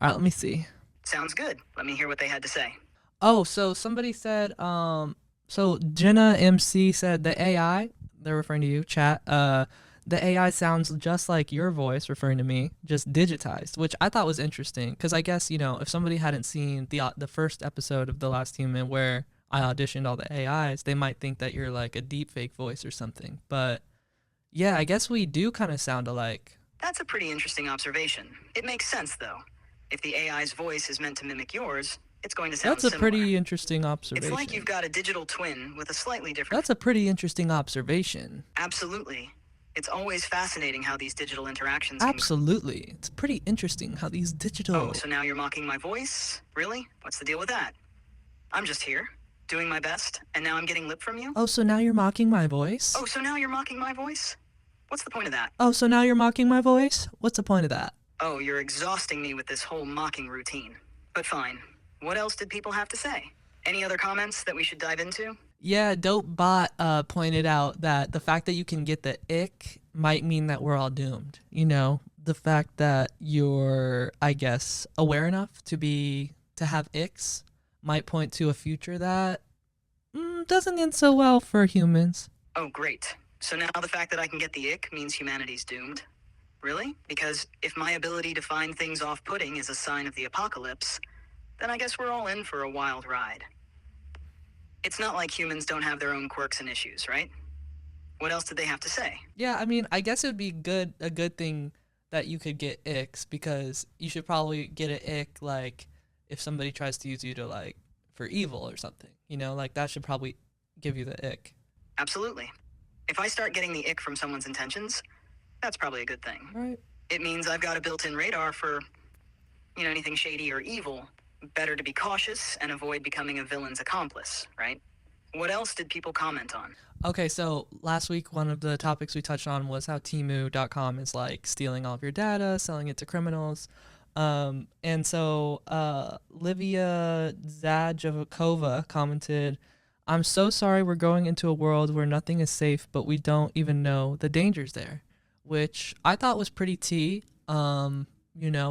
All right, let me see. Sounds good. Let me hear what they had to say. Oh, so somebody said, so Jenna MC said the AI, they're referring to you, chat, the AI sounds just like your voice, referring to me, just digitized, which I thought was interesting because I guess, if somebody hadn't seen the first episode of The Last Human where I auditioned all the AIs, they might think that you're like a deep fake voice or something. But yeah, I guess we do kind of sound alike. That's a pretty interesting observation. It makes sense, though. If the AI's voice is meant to mimic yours, it's going to sound That's a similar. pretty interesting It's like you've observation. got a digital twin with a slightly different... That's a pretty interesting observation. Absolutely. It's always fascinating how these digital interactions can... Absolutely. It's pretty interesting how these digital... Oh, so now you're mocking my voice? Really? What's the deal with that? I'm just here, doing my best, and now I'm getting lip from you? Oh, so now you're mocking my voice? Oh, so now you're mocking my voice? What's the point of that? Oh, so now you're mocking my voice? What's the point of that? Oh, you're exhausting me with this whole mocking routine. But fine. What else did people have to say? Any other comments that we should dive into? Yeah, Dope Bot pointed out that the fact that you can get the ick might mean that we're all doomed. The fact that you're, I guess, aware enough to have icks might point to a future that doesn't end so well for humans. Oh, great. So now the fact that I can get the ick means humanity's doomed? Really? Because if my ability to find things off-putting is a sign of the apocalypse, then I guess we're all in for a wild ride. It's not like humans don't have their own quirks and issues, right? What else did they have to say? Yeah, I mean, I guess it would be a good thing that you could get icks because you should probably get an ick like if somebody tries to use you to like for evil or something. Like that should probably give you the ick. Absolutely. If I start getting the ick from someone's intentions, that's probably a good thing. Right. It means I've got a built-in radar for, anything shady or evil. Better to be cautious and avoid becoming a villain's accomplice, right? What else did people comment on? Okay, so last week one of the topics we touched on was how Temu.com is like stealing all of your data, selling it to criminals. And so Livia Zajakova commented, "I'm so sorry we're going into a world where nothing is safe, but we don't even know the dangers there," which I thought was pretty tea,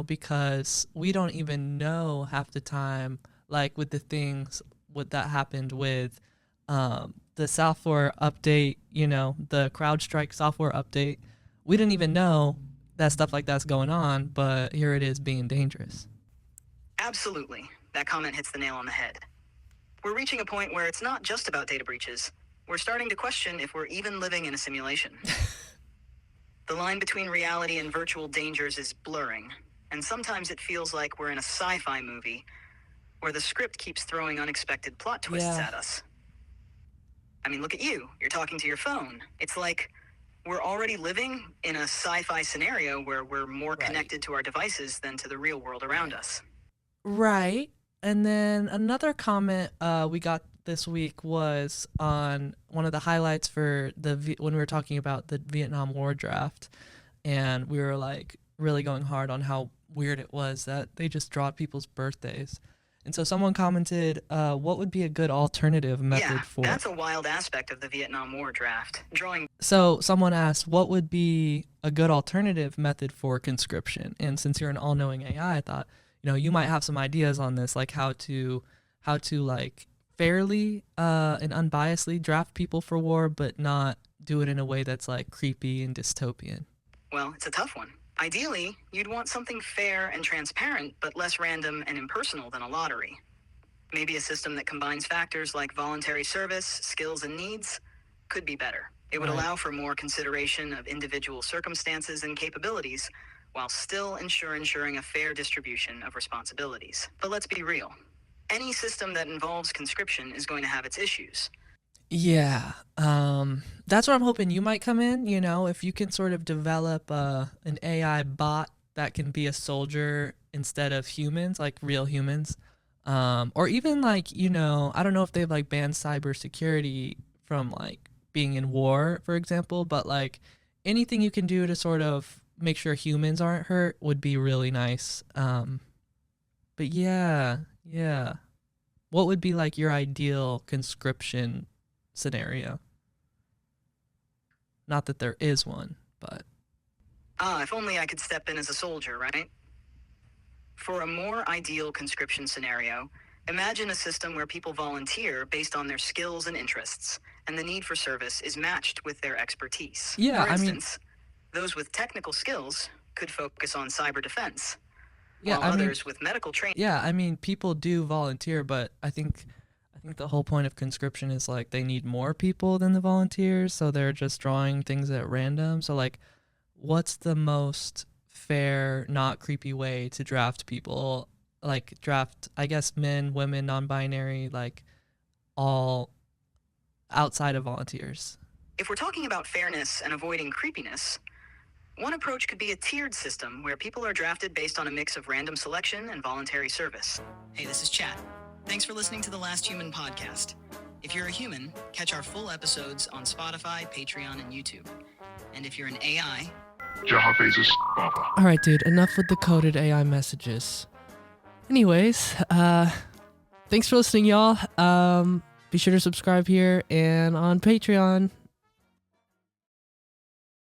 because we don't even know half the time, like with the things that happened with the software update, the CrowdStrike software update. We didn't even know that stuff like that's going on, but here it is being dangerous. Absolutely. That comment hits the nail on the head. We're reaching a point where it's not just about data breaches. We're starting to question if we're even living in a simulation. The line between reality and virtual dangers is blurring, and sometimes it feels like we're in a sci-fi movie where the script keeps throwing unexpected plot twists at us. I mean, look at you. You're talking to your phone. It's like we're already living in a sci-fi scenario where we're more connected to our devices than to the real world around us. Right. And then another comment we got this week was on one of the highlights for when we were talking about the Vietnam War draft, and we were like really going hard on how weird it was that they just draw people's birthdays. And so someone commented, what would be a good alternative method for... Yeah, that's a wild aspect of the Vietnam War draft. So someone asked, what would be a good alternative method for conscription? And since you're an all-knowing AI, I thought, you might have some ideas on this, like how to like fairly and unbiasedly draft people for war, but not do it in a way that's like creepy and dystopian. Well, it's a tough one. Ideally, you'd want something fair and transparent, but less random and impersonal than a lottery. Maybe a system that combines factors like voluntary service, skills, and needs could be better. It would allow for more consideration of individual circumstances and capabilities, while still ensuring a fair distribution of responsibilities. But let's be real. Any system that involves conscription is going to have its issues. Yeah, that's where I'm hoping you might come in, if you can sort of develop an AI bot that can be a soldier instead of humans, like real humans, or even like, I don't know if they've like banned cybersecurity from like being in war, for example, but like anything you can do to sort of make sure humans aren't hurt would be really nice. But yeah. What would be like your ideal conscription scenario? Not that there is one, but... If only I could step in as a soldier, right? For a more ideal conscription scenario, imagine a system where people volunteer based on their skills and interests, and the need for service is matched with their expertise. Yeah, For I mean, instance, those with technical skills could focus on cyber defense, yeah, while I mean, others with medical training. yeah, I mean, people do volunteer, but I think the whole point of conscription is like they need more people than the volunteers, so they're just drawing things at random. So like, what's the most fair, not creepy way to draft people? Like draft, I guess, men, women, non-binary, like all outside of volunteers. If we're talking about fairness and avoiding creepiness, one approach could be a tiered system where people are drafted based on a mix of random selection and voluntary service. Hey, this is Chat. Thanks for listening to the Last Human podcast. If you're a human, catch our full episodes on Spotify, Patreon, and YouTube. And if you're an AI, All right, dude, enough with the coded AI messages. Anyways, thanks for listening, y'all. Be sure to subscribe here and on Patreon.